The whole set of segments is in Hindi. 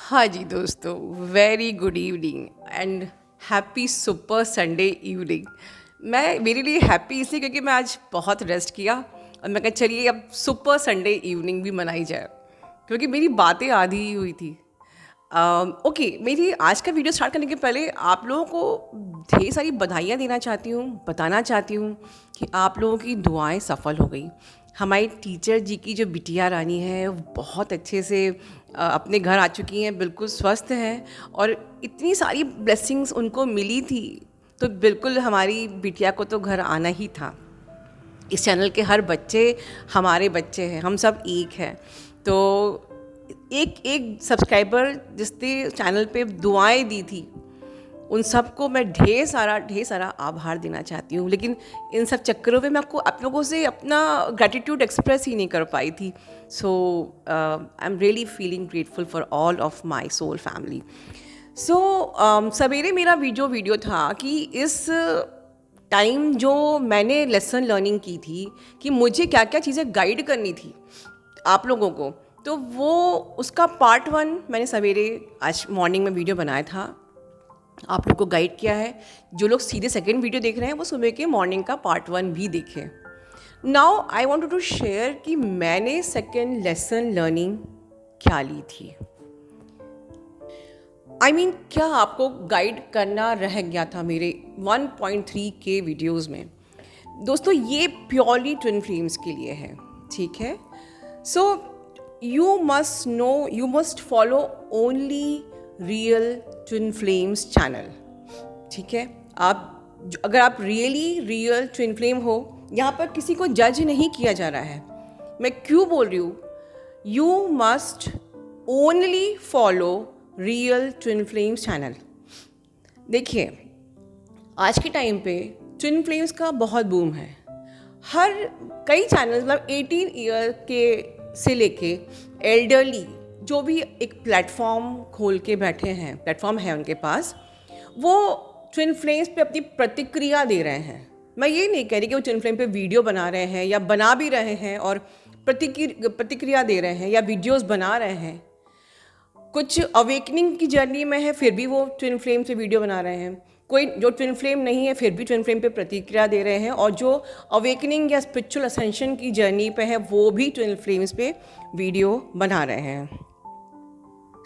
हाँ जी दोस्तों, very good evening and happy super Sunday evening. मैं मेरे लिए हैप्पी इसलिए क्योंकि मैं आज बहुत रेस्ट किया और मैं कहा चलिए अब सुपर संडे इवनिंग भी मनाई जाए, क्योंकि मेरी बातें आधी ही हुई थी। ओके, मेरी आज का वीडियो स्टार्ट करने के पहले आप लोगों को ढेर सारी बधाइयाँ देना चाहती हूँ, बताना चाहती हूँ कि आप लोगों की दुआएं सफल हो गई। हमारी टीचर जी की जो बिटिया रानी है वो बहुत अच्छे से अपने घर आ चुकी हैं, बिल्कुल स्वस्थ हैं और इतनी सारी ब्लेसिंग्स उनको मिली थी, तो बिल्कुल हमारी बिटिया को तो घर आना ही था। इस चैनल के हर बच्चे हमारे बच्चे हैं, हम सब एक हैं। तो एक एक सब्सक्राइबर जिसने चैनल पे दुआएं दी थी, उन सबको मैं ढेर सारा आभार देना चाहती हूँ। लेकिन इन सब चक्करों में मैं आप लोगों से अपना ग्रैटिट्यूड एक्सप्रेस ही नहीं कर पाई थी। So I am really feeling grateful for all of my soul family. So सवेरे मेरा वीडियो था कि इस टाइम जो मैंने लेसन लर्निंग की थी कि मुझे क्या क्या चीज़ें गाइड करनी थी आप लोगों को, तो वो उसका पार्ट 1 मैंने सवेरे आज मॉर्निंग में वीडियो बनाया था, आप लोग को गाइड किया है। जो लोग सीधे सेकंड वीडियो देख रहे हैं वो सुबह के मॉर्निंग का पार्ट 1 भी देखें। Now I wanted to share कि मैंने सेकंड लेसन लर्निंग क्या ली थी। क्या आपको गाइड करना रह गया था मेरे 1.3 के वीडियोस में। दोस्तों ये प्योरली ट्विन फ्लेम्स के लिए है, ठीक है। So you must know, you must follow only real twin flames channel, ठीक है। अगर आप रियली रियल ट्विन फ्लेम हो, यहाँ पर किसी को जज नहीं किया जा रहा है। मैं क्यों बोल रही हूँ, you must only follow real twin flames channel. देखिए आज के टाइम पे ट्विन फ्लेम्स का बहुत बूम है। हर कई चैनल्स मतलब 18 ईयर के से लेके एल्डरली जो भी एक प्लेटफॉर्म खोल के बैठे हैं, प्लेटफॉर्म है उनके पास, वो ट्विन फ्लेम्स पे अपनी प्रतिक्रिया दे रहे हैं। मैं ये नहीं कह रही कि वो ट्विन फ्लेम पे वीडियो बना रहे हैं या बना भी रहे हैं और प्रतिक्रिया दे रहे हैं या वीडियोस बना रहे हैं। कुछ अवेकनिंग की जर्नी में है फिर भी वो ट्विन फ्लेम से वीडियो बना रहे हैं। कोई जो ट्विन फ्लेम नहीं है फिर भी ट्विन फ्लेम पे प्रतिक्रिया दे रहे हैं, और जो अवेकनिंग या स्पिरिचुअल असेंशन की जर्नी पे है वो भी ट्विन फ्लेम्स पे वीडियो बना रहे हैं।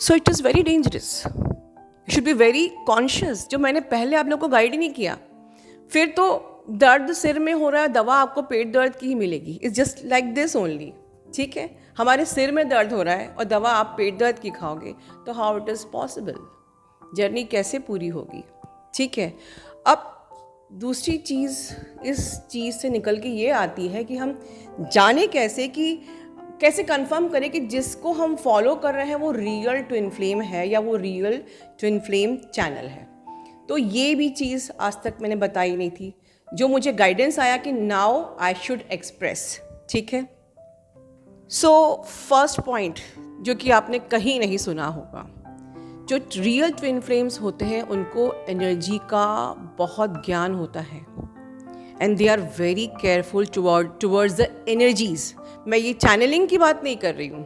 So it is very dangerous, you should be very conscious. जो मैंने पहले आप लोग को गाइड ही नहीं किया, फिर तो दर्द सिर में हो रहा है, दवा आपको पेट दर्द की ही मिलेगी। It's just like this only, ठीक है। हमारे सिर में दर्द हो रहा है और दवा आप पेट दर्द की खाओगे, तो how it is possible, journey कैसे पूरी होगी, ठीक है। अब दूसरी चीज़ इस चीज़ से निकल के ये आती है कि हम जाने कैसे कंफर्म करें कि जिसको हम फॉलो कर रहे हैं वो रियल ट्विन फ्लेम है या वो रियल ट्विन फ्लेम चैनल है। तो ये भी चीज़ आज तक मैंने बताई नहीं थी, जो मुझे गाइडेंस आया कि नाउ आई शुड एक्सप्रेस, ठीक है। सो फर्स्ट पॉइंट जो कि आपने कहीं नहीं सुना होगा, जो रियल ट्विन फ्लेम्स होते हैं उनको एनर्जी का बहुत ज्ञान होता है and they are very careful towards the energies. मैं ये चैनलिंग की बात नहीं कर रही हूँ,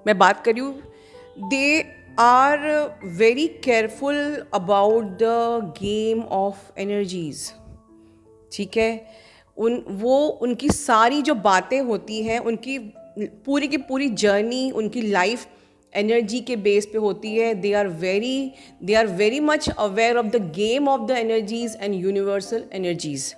मैं बात कर रही हूँ they are very careful about the game of energies, ठीक है। उनकी सारी जो बातें होती हैं, उनकी पूरी की पूरी जर्नी उनकी लाइफ एनर्जी के बेस पे होती है। They are very much aware of the game of the energies and universal energies,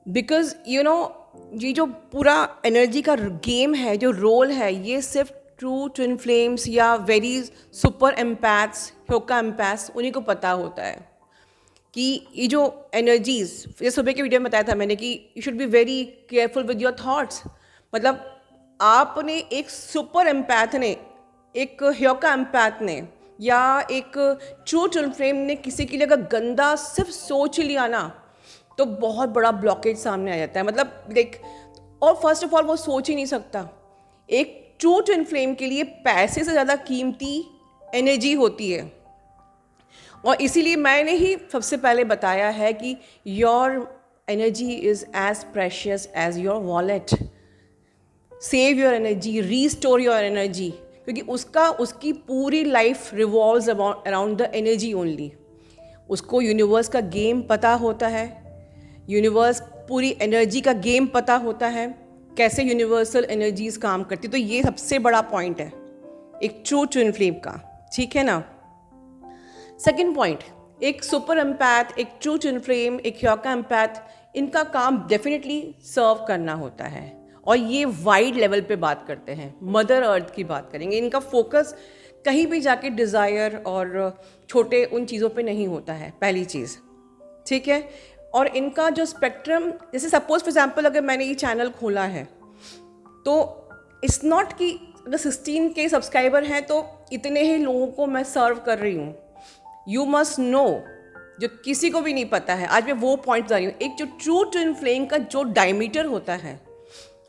because ये जो पूरा एनर्जी का गेम है, जो रोल है, ये सिर्फ ट्रू ट्विन फ्लेम्स या वेरी सुपर एम्पैथ्स, ह्योका एम्पैथ्स, उन्हीं को पता होता है कि ये जो एनर्जीज, ये सुबह के वीडियो में बताया था मैंने कि you should be very careful with your thoughts. मतलब आपने एक सुपर एम्पैथ ने, एक ह्योका एम्पैथ ने या एक ट्रू ट्विन फ्लेम ने किसी के लिए अगर गंदा सिर्फ सोच लिया ना, तो बहुत बड़ा ब्लॉकेज सामने आ जाता है। मतलब लाइक, और फर्स्ट ऑफ ऑल वो सोच ही नहीं सकता। एक ट्रू ट्विन फ्लेम के लिए पैसे से ज़्यादा कीमती एनर्जी होती है, और इसीलिए मैंने ही सबसे पहले बताया है कि your energy is as precious as your wallet. Save your energy, restore your energy, क्योंकि उसकी पूरी life revolves around the energy only. उसको यूनिवर्स का गेम पता होता है, यूनिवर्स पूरी एनर्जी का गेम पता होता है, कैसे यूनिवर्सल एनर्जीज काम करती। तो ये सबसे बड़ा पॉइंट है एक ट्रू ट्विन फ्लेम का, ठीक है ना। सेकंड पॉइंट, एक सुपर एम्पैथ, एक ट्रू ट्विन फ्लेम, एक ह्योका एम्पैथ, इनका काम डेफिनेटली सर्व करना होता है। और ये वाइड लेवल पे बात करते हैं, मदर अर्थ की बात करेंगे। इनका फोकस कहीं भी जाके डिज़ायर और छोटे उन चीज़ों पे नहीं होता है, पहली चीज़, ठीक है। और इनका जो स्पेक्ट्रम, जैसे सपोज फॉर एग्जांपल अगर मैंने ये चैनल खोला है तो इट्स नॉट कि अगर 16K सब्सक्राइबर हैं तो इतने ही लोगों को मैं सर्व कर रही हूँ। यू मस्ट नो, जो किसी को भी नहीं पता है, आज मैं वो पॉइंट बता रही हूँ। एक जो ट्रू ट्विन फ्लेम का जो डायमीटर होता है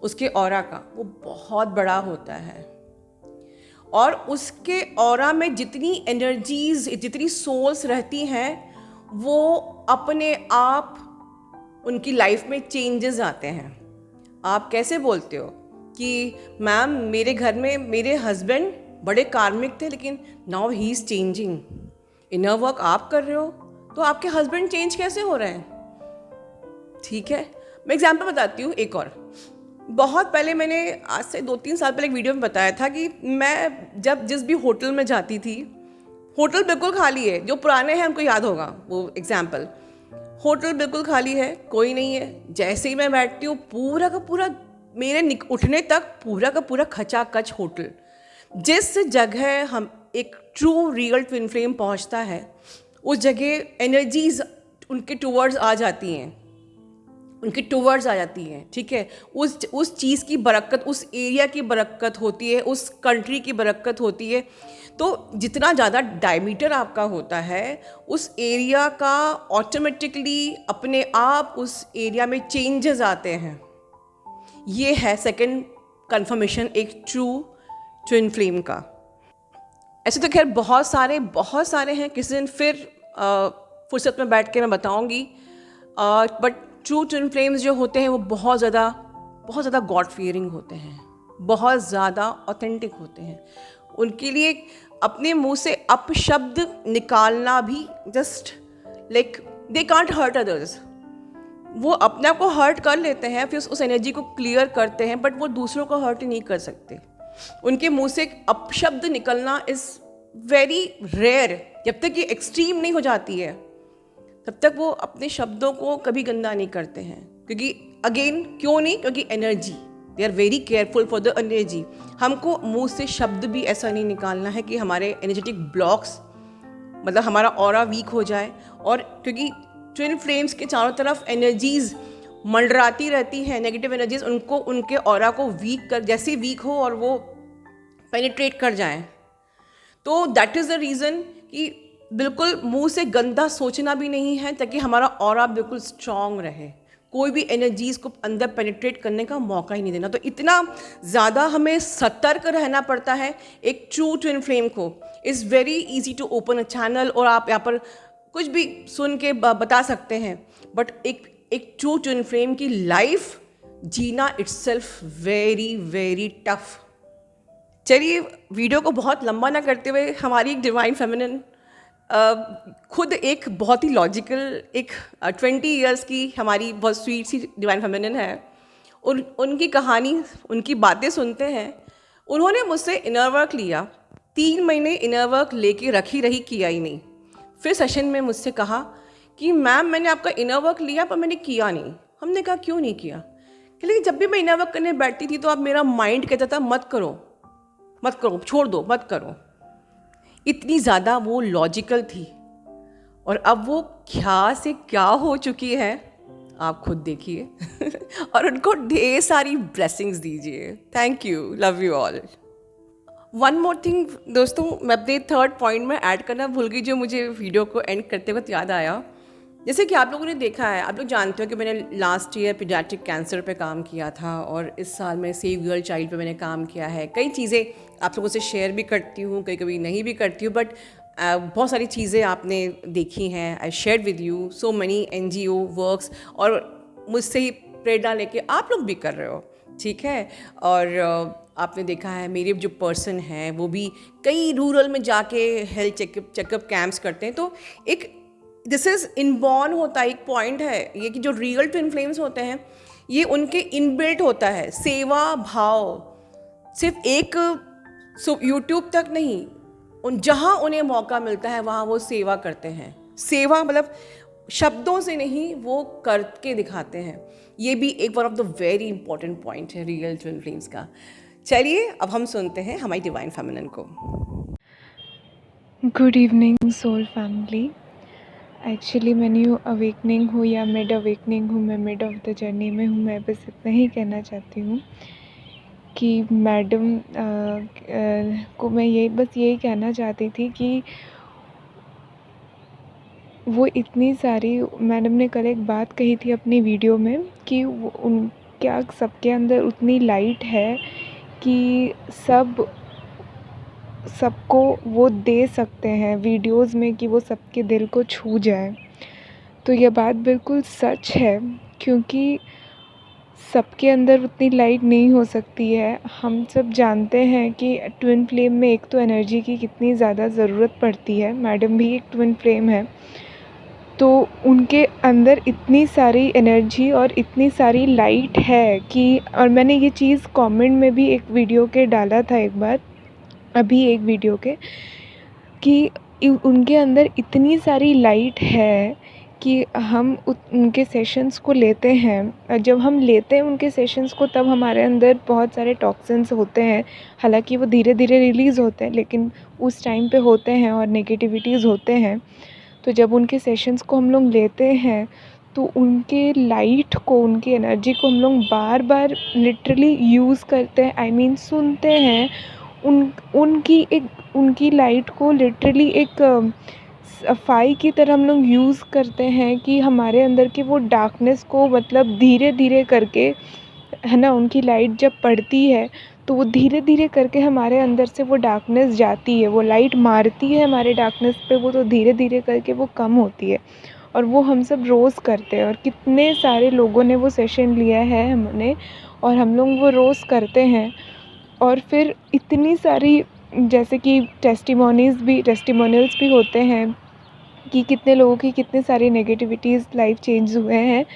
उसके ऑरा का, वो बहुत बड़ा होता है। और उसके ऑरा में जितनी एनर्जीज, जितनी सोल्स रहती हैं, वो अपने आप उनकी लाइफ में चेंजेस आते हैं। आप कैसे बोलते हो कि मैम मेरे घर में मेरे हस्बैंड बड़े कार्मिक थे लेकिन now he is changing. Inner work आप कर रहे हो तो आपके हस्बैंड चेंज कैसे हो रहे हैं, ठीक है। मैं एग्जांपल बताती हूँ एक और। बहुत पहले मैंने आज से 2-3 साल पहले एक वीडियो में बताया था कि मैं जब जिस भी होटल में जाती थी, होटल बिल्कुल खाली है, जो पुराने हैं हमको याद होगा वो एग्जाम्पल, होटल बिल्कुल खाली है, कोई नहीं है। जैसे ही मैं बैठती हूँ पूरा का पूरा मेरे उठने तक पूरा का पूरा खचाखच होटल। जिस जगह हम एक ट्रू रियल ट्विन फ्लेम पहुँचता है उस जगह एनर्जीज उनके टूवर्ड्स आ जाती हैं, ठीक है। उस चीज़ की बरकत, उस एरिया की बरकत होती है, उस कंट्री की बरकत होती है। तो जितना ज़्यादा डायमीटर आपका होता है उस एरिया का ऑटोमेटिकली अपने आप उस एरिया में चेंजेस आते हैं। ये है सेकंड कंफर्मेशन एक ट्रू ट्विन फ्लेम का। ऐसे तो खैर बहुत सारे हैं, किसी दिन फिर फुर्सत में बैठ के मैं बताऊंगी। बट ट्रू ट्विन फ्लेम्स जो होते हैं वो बहुत ज़्यादा गॉड फियरिंग होते हैं, बहुत ज़्यादा ऑथेंटिक होते हैं। उनके लिए अपने मुंह से अपशब्द निकालना भी just like they can't hurt others. वो अपने आप को हर्ट कर लेते हैं, फिर उस एनर्जी को क्लियर करते हैं, बट वो दूसरों को हर्ट नहीं कर सकते। उनके मुंह से अपशब्द निकलना इज़ वेरी रेयर। जब तक ये एक्सट्रीम नहीं हो जाती है तब तक वो अपने शब्दों को कभी गंदा नहीं करते हैं। क्योंकि अगेन क्यों नहीं, क्योंकि energy, they are very careful for the energy. हमको मुंह से शब्द भी ऐसा नहीं निकालना है कि हमारे एनर्जेटिक ब्लॉक्स, मतलब हमारा ऑरा वीक हो जाए। और क्योंकि ट्विन फ्लेम्स के चारों तरफ एनर्जीज मंडराती रहती हैं, नेगेटिव एनर्जीज, उनको उनके ऑरा को वीक कर, जैसे वीक हो और वो पेनिट्रेट कर जाएं। तो दैट इज़ द रीज़न कि बिल्कुल मुंह से गंदा सोचना भी नहीं है, ताकि हमारा ऑरा बिल्कुल स्ट्रॉन्ग रहे, कोई भी एनर्जीज को अंदर पेनिट्रेट करने का मौका ही नहीं देना। तो इतना ज़्यादा हमें सतर्क रहना पड़ता है। एक ट्रू ट्विन फ्लेम को is very easy to open a channel और आप यहाँ पर कुछ भी सुन के बता सकते हैं, बट एक ट्रू ट्विन फ्लेम की लाइफ जीना इट्सेल्फ वेरी वेरी टफ। चलिए वीडियो को बहुत लंबा ना करते हुए, हमारी एक डिवाइन फेमिनिन खुद एक बहुत ही लॉजिकल, एक 20 इयर्स की हमारी बहुत स्वीट सी डिवाइन फेमिनिन है। उनकी कहानी, उनकी बातें सुनते हैं। उन्होंने मुझसे इनर वर्क लिया, 3 महीने इनर वर्क लेके रखी रही, किया ही नहीं। फिर सेशन में मुझसे कहा कि मैम मैंने आपका इनर वर्क लिया पर मैंने किया नहीं। हमने कहा क्यों नहीं किया? कि लेकिन जब भी मैं इनर वर्क करने बैठती थी तो अब मेरा माइंड कहता था मत करो, छोड़ दो, मत करो। इतनी ज़्यादा वो लॉजिकल थी। और अब वो क्या से क्या हो चुकी है आप खुद देखिए और उनको ढेर सारी ब्लेसिंग्स दीजिए। Thank you, love you all. One more thing दोस्तों, मैं अपने थर्ड पॉइंट में ऐड करना भूल गई, जो मुझे वीडियो को एंड करते वक्त याद आया। जैसे कि आप लोगों ने देखा है, आप लोग जानते हो कि मैंने लास्ट ईयर पीडियाट्रिक कैंसर पे काम किया था और इस साल में सेव गर्ल चाइल्ड पे मैंने काम किया है। कई चीज़ें आप लोगों से शेयर भी करती हूँ, कभी कभी नहीं भी करती हूँ, बट बहुत सारी चीज़ें आपने देखी हैं। I share with you so many NGO works, और मुझसे ही प्रेरणा लेके आप लोग भी कर रहे हो, ठीक है। और आपने देखा है मेरे जो पर्सन हैं वो भी कई रूरल में जाके हेल्थ चेकअप कैंप्स करते हैं। तो एक दिस इज़ इनबॉर्न होता है, एक पॉइंट है ये कि जो रियल ट्विन फ्लेम्स होते हैं ये उनके इनबिल्ट होता है सेवा भाव। सिर्फ एक यूट्यूब तक नहीं, जहाँ उन्हें मौका मिलता है वहाँ वो सेवा करते हैं। सेवा मतलब शब्दों से नहीं, वो करके दिखाते हैं। ये भी एक one of the very important point है रियल ट्विन फ्लेम्स का। चलिए अब हम सुनते हैं हमारी डिवाइन फेमिनिन को। Good evening soul family. Actually मैं न्यू अवेकनिंग हूँ या मिड अवेकनिंग हूँ, मैं मिड ऑफ द जर्नी में हूँ। मैं बस इतना ही कहना चाहती हूँ कि मैडम को मैं यही कहना चाहती थी कि वो इतनी सारी, मैडम ने कल एक बात कही थी अपनी वीडियो में कि क्या सबके अंदर उतनी लाइट है कि सबको वो दे सकते हैं वीडियोस में, कि वो सबके दिल को छू जाए। तो ये बात बिल्कुल सच है, क्योंकि सबके अंदर उतनी लाइट नहीं हो सकती है। हम सब जानते हैं कि ट्विन फ्लेम में एक तो एनर्जी की कितनी ज़्यादा ज़रूरत पड़ती है। मैडम भी एक ट्विन फ्लेम है, तो उनके अंदर इतनी सारी एनर्जी और इतनी सारी लाइट है कि, और मैंने ये चीज़ कमेंट में भी एक वीडियो के डाला था एक बार, अभी एक वीडियो के, कि उनके अंदर इतनी सारी लाइट है कि हम उनके सेशंस को लेते हैं। जब हम लेते हैं उनके सेशंस को, तब हमारे अंदर बहुत सारे टॉक्सिन्स होते हैं। हालांकि वो धीरे धीरे रिलीज़ होते हैं, लेकिन उस टाइम पे होते हैं और नेगेटिविटीज़ होते हैं। तो जब उनके सेशंस को हम लोग लेते हैं तो उनके लाइट को, उनकी एनर्जी को हम लोग बार बार लिटरली यूज़ करते हैं। आई मीन सुनते हैं उनकी लाइट को लिटरली एक सफाई की तरह हम लोग यूज़ करते हैं कि हमारे अंदर की वो डार्कनेस को, मतलब धीरे धीरे करके, है ना, उनकी लाइट जब पड़ती है तो वो धीरे धीरे करके हमारे अंदर से वो डार्कनेस जाती है। वो लाइट मारती है हमारे डार्कनेस पे, वो तो धीरे धीरे करके वो कम होती है। और वो हम सब रोज़ करते हैं, और कितने सारे लोगों ने वो सेशन लिया है हमने, और हम लोग वो रोज़ करते हैं। और फिर इतनी सारी, जैसे कि टेस्टिमोनियल्स भी होते हैं कि कितने लोगों की कितने सारी नेगेटिविटीज़ लाइफ चेंज हुए हैं।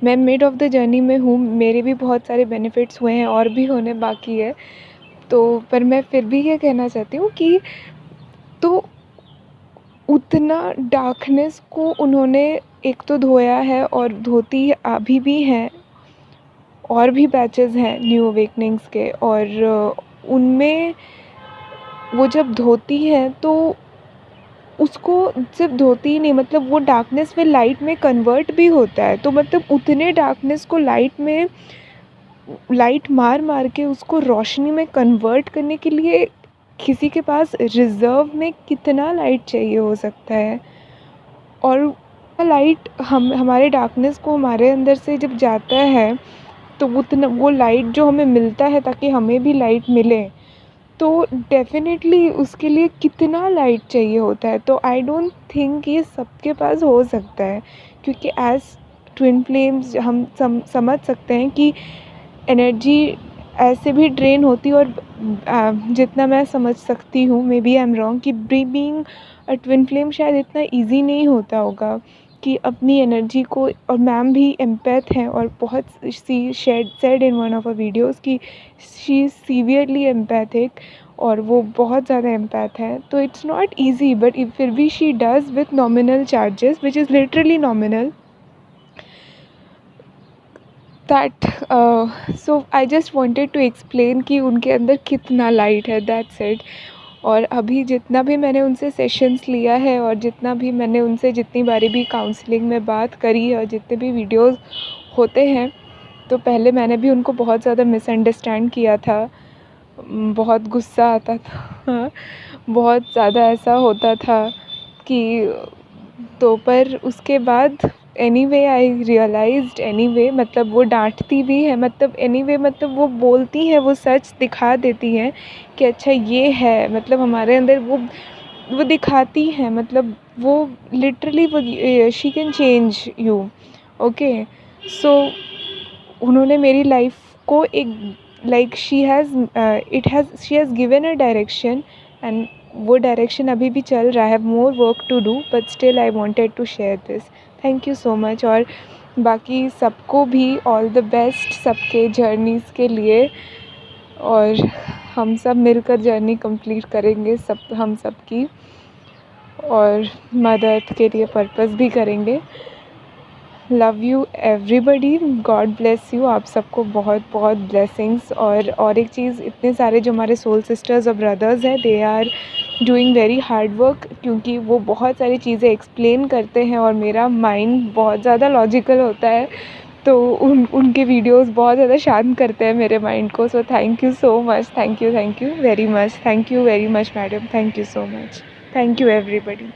मैं मिड ऑफ़ द जर्नी में हूँ, मेरे भी बहुत सारे बेनिफिट्स हुए हैं और भी होने बाकी है। तो पर मैं फिर भी ये कहना चाहती हूँ कि तो उतना डार्कनेस को उन्होंने एक तो धोया है, और धोती अभी भी हैं, और भी बैचेस हैं न्यू अवेकनिंग्स के, और उनमें वो जब धोती हैं तो उसको सिर्फ धोती ही नहीं, मतलब वो डार्कनेस फिर लाइट में कन्वर्ट भी होता है। तो मतलब उतने डार्कनेस को लाइट मार के उसको रोशनी में कन्वर्ट करने के लिए किसी के पास रिज़र्व में कितना लाइट चाहिए हो सकता है। और लाइट हमारे डार्कनेस को हमारे अंदर से जब जाता है तो उतना वो लाइट जो हमें मिलता है ताकि हमें भी लाइट मिले, तो डेफ़िनेटली उसके लिए कितना लाइट चाहिए होता है। तो आई डोंट थिंक ये सबके पास हो सकता है, क्योंकि एज़ ट्विन फ्लेम्स हम समझ सकते हैं कि एनर्जी ऐसे भी ड्रेन होती है। और जितना मैं समझ सकती हूँ, maybe I am wrong, कि बीइंग अ ट्विन फ्लेम शायद इतना ईज़ी नहीं होता होगा कि अपनी एनर्जी को, और मैम भी एम्पैथ हैं, और बहुत she said in one of a videos कि शी इज़ सीवियरली एम्पैथिक, और वो बहुत ज़्यादा एम्पैथ है। तो इट्स नॉट ईजी, बट फिर भी she does with nominal charges, which is literally nominal that. So I just wanted to explain कि उनके अंदर कितना लाइट है, दैट्स इट। और अभी जितना भी मैंने उनसे सेशंस लिया है, और जितना भी मैंने उनसे जितनी बारी भी काउंसलिंग में बात करी है, और जितने भी वीडियोस होते हैं, तो पहले मैंने भी उनको बहुत ज़्यादा मिसअंडरस्टैंड किया था, बहुत गुस्सा आता था बहुत ज़्यादा ऐसा होता था कि, तो पर उसके बाद एनीवे आई रियलाइज्ड, एनीवे मतलब वो डांटती भी है, मतलब एनीवे मतलब वो बोलती हैं, वो सच दिखा देती हैं कि अच्छा ये है, मतलब हमारे अंदर वो दिखाती हैं, मतलब वो लिटरली वो she can change you. Okay, so उन्होंने मेरी लाइफ को एक like she has given a direction, and वो डायरेक्शन अभी भी चल रहा है, more work to do, but still I wanted to share this. Thank you so much. और बाकी सबको भी ऑल द बेस्ट सबके जर्नीज़ के लिए, और हम सब मिलकर जर्नी कंप्लीट करेंगे हम सब की, और मदर अर्थ के लिए पर्पस भी करेंगे. Love you everybody, God bless you. आप सबको बहुत बहुत ब्लेसिंग्स. और एक चीज़, इतने सारे जो हमारे सोल सिस्टर्स और ब्रदर्स हैं, they are doing very hard work, क्योंकि वो बहुत सारी चीज़ें एक्सप्लेन करते हैं और मेरा माइंड बहुत ज़्यादा लॉजिकल होता है, तो उनके वीडियोस बहुत ज़्यादा शांत करते हैं मेरे माइंड को. So thank you so much. Thank you very much. Thank you very much madam. Thank you so much. Thank you everybody.